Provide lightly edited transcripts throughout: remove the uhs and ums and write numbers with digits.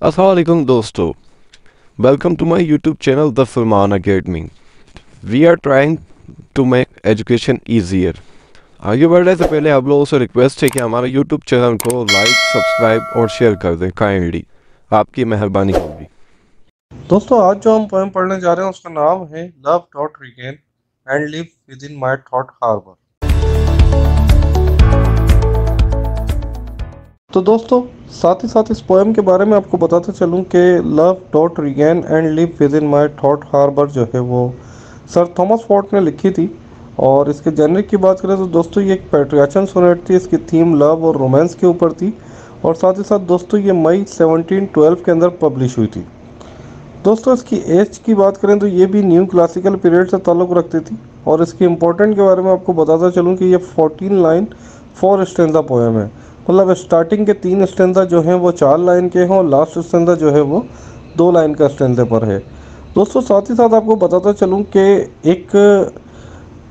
अस्सलाम वालेकुम दोस्तों, welcome to my YouTube channel the Salman academy. We are trying to make education easier. आगे बढ़ने से पहले आप लोगों से रिक्वेस्ट है कि हमारे यूट्यूब चैनल को लाइक, सब्सक्राइब और शेयर कर दें काइंडली। आपकी मेहरबानी होगी। दोस्तों, आज जो हम पोएम पढ़ने जा रहे हैं उसका नाम है love dot regain and live within my thought harbour. तो दोस्तों, साथ ही साथ इस पोएम के बारे में आपको बताते चलूं कि love dot regain and live within my thought harbour जो है वो सर थॉमस वॉट ने लिखी थी। और इसके जेनरिक की बात करें तो दोस्तों ये एक पैट्रियाचन सोनेट थी। इसकी थीम लव और रोमांस के ऊपर थी। और साथ ही साथ दोस्तों ये मई 1712 के अंदर पब्लिश हुई थी। दोस्तों, इसकी एज की बात करें तो ये भी न्यू क्लासिकल पीरियड से ताल्लुक़ रखती थी। और इसकी इम्पोर्टेंट के बारे में आपको बताता चलूँ कि ये 14 लाइन 4 स्टेंजा पोएम है। मतलब स्टार्टिंग के 3 स्टेंजा जो हैं वो 4 लाइन के हैं और लास्ट स्टेंजा जो है वो 2 लाइन का स्टेंजे पर है। दोस्तों, साथ ही साथ आपको बताता चलूँ कि एक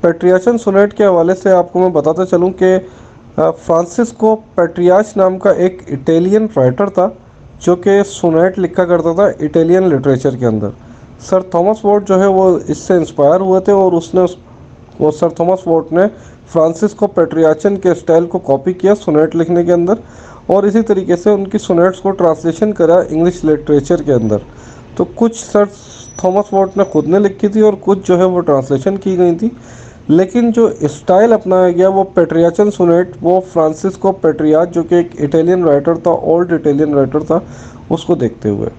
पेट्रियाचन सोनेट के हवाले से आपको मैं बताता चलूँ कि फ्रांसिस्को पेट्रियाच नाम का एक इटालियन राइटर था जो कि सोनेट लिखा करता था इटालियन लिटरेचर के अंदर। सर थॉमस वॉट जो है वो इससे इंस्पायर हुए थे और वो सर थॉमस वॉट ने फ्रांसिस्को पेट्रियाचन के स्टाइल को कॉपी किया सोनेट लिखने के अंदर। और इसी तरीके से उनकी सोनेट्स को ट्रांसलेशन करा इंग्लिश लिटरेचर के अंदर। तो कुछ सर थॉमस वॉट ने खुद ने लिखी थी और कुछ जो है वो ट्रांसलेशन की गई थी। लेकिन जो स्टाइल अपनाया गया वो पेट्रियाचन सोनेट, वो फ्रांसिस्को पेट्रियाच जो कि एक इटालियन राइटर था, ओल्ड इटालियन राइटर था, उसको देखते हुए।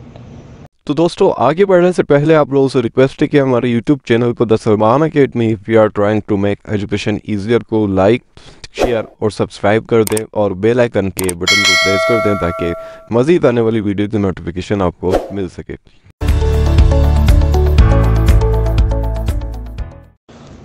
तो दोस्तों, आगे बढ़ने से पहले आप लोगों से रिक्वेस्ट है कि हमारे यूट्यूब चैनल को the Salman academy we are trying to make education easier को लाइक, शेयर और सब्सक्राइब कर दें और बेल आइकन के बटन को प्रेस कर दें ताकि मज़ीद आने वाली वीडियो की नोटिफिकेशन आपको मिल सके।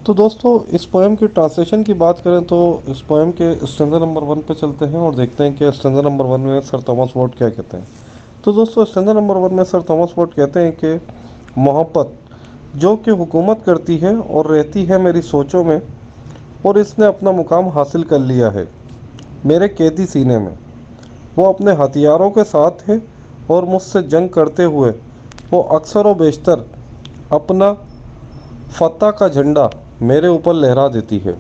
तो दोस्तों, इस पोएम की ट्रांसलेशन की बात करें तो इस पोएम के स्टैंजा नंबर 1 पे चलते हैं और देखते हैं कि स्टैंजा नंबर 1 में सर थॉमस वॉट क्या कहते हैं। तो दोस्तों, स्टैंजा नंबर 1 में सर थॉमस वॉट कहते हैं कि मोहब्बत जो कि हुकूमत करती है और रहती है मेरी सोचों में, और इसने अपना मुकाम हासिल कर लिया है मेरे कैदी सीने में। वो अपने हथियारों के साथ है और मुझसे जंग करते हुए वो अक्सर व बेशतर अपना फतह का झंडा मेरे ऊपर लहरा देती है।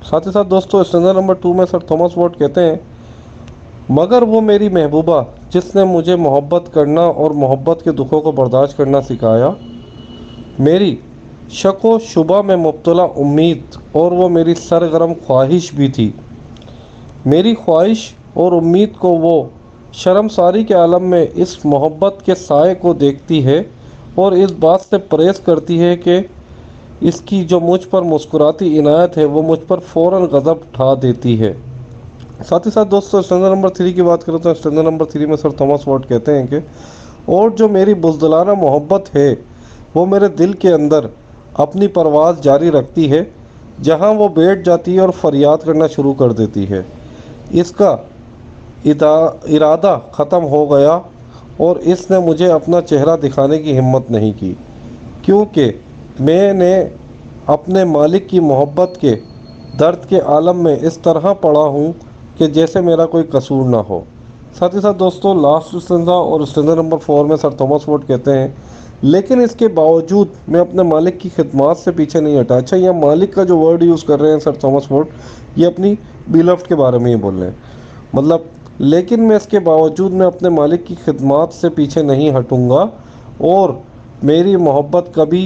साथ ही साथ दोस्तों, स्टैंजा नंबर 2 में सर थॉमस वॉट कहते हैं, मगर वो मेरी महबूबा जिसने मुझे मोहब्बत करना और मोहब्बत के दुखों को बर्दाश्त करना सिखाया, मेरी शक व शुबा में मुब्तला उम्मीद और वो मेरी सरगर्म ख्वाहिश भी थी। मेरी ख्वाहिश और उम्मीद को वो शर्मसारी के आलम में इस मोहब्बत के साए को देखती है और इस बात से परहेज़ करती है कि इसकी जो मुझ पर मुस्कुराती इनायत है वो मुझ पर फ़ौरन गज़ब उठा देती है। साथ ही साथ दोस्तों, स्टैंजा नंबर 3 की बात करें तो स्टैंजा नंबर 3 में सर थॉमस वॉट कहते हैं कि और जो मेरी बुज़दिलाना मोहब्बत है वो मेरे दिल के अंदर अपनी परवाज़ जारी रखती है, जहाँ वो बैठ जाती है और फरियाद करना शुरू कर देती है। इसका इरादा ख़त्म हो गया और इसने मुझे अपना चेहरा दिखाने की हिम्मत नहीं की, क्योंकि मैंने अपने मालिक की मोहब्बत के दर्द के आलम में इस तरह पड़ा हूँ कि जैसे मेरा कोई कसूर ना हो। साथ ही साथ दोस्तों, लास्ट स्टैंजा और स्टैंजा नंबर 4 में सर थॉमस वॉट कहते हैं, लेकिन इसके बावजूद मैं अपने मालिक की खिदमत से पीछे नहीं हटा। अच्छा, यहाँ मालिक का जो वर्ड यूज़ कर रहे हैं सर थॉमस वॉट, ये अपनी बिलफ्ड के बारे में ही बोल रहे हैं। मतलब, लेकिन मैं इसके बावजूद मैं अपने मालिक की खिदमत से पीछे नहीं हटूँगा और मेरी मोहब्बत कभी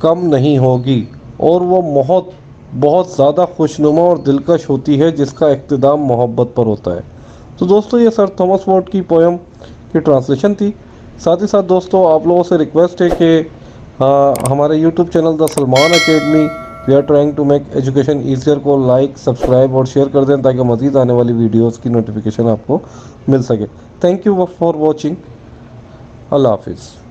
कम नहीं होगी, और वो बहुत बहुत ज़्यादा खुशनुमा और दिलकश होती है जिसका इख्तिदाम मोहब्बत पर होता है। तो दोस्तों, ये सर थॉमस वॉट की पोएम की ट्रांसलेशन थी। साथ ही साथ दोस्तों, आप लोगों से रिक्वेस्ट है कि हमारे YouTube channel the Salman academy we are trying to make education easier को लाइक, सब्सक्राइब और शेयर कर दें ताकि मज़ीद आने वाली वीडियोज़ की नोटिफिकेशन आपको मिल सके। Thank you for watching. अल्लाह हाफिज़।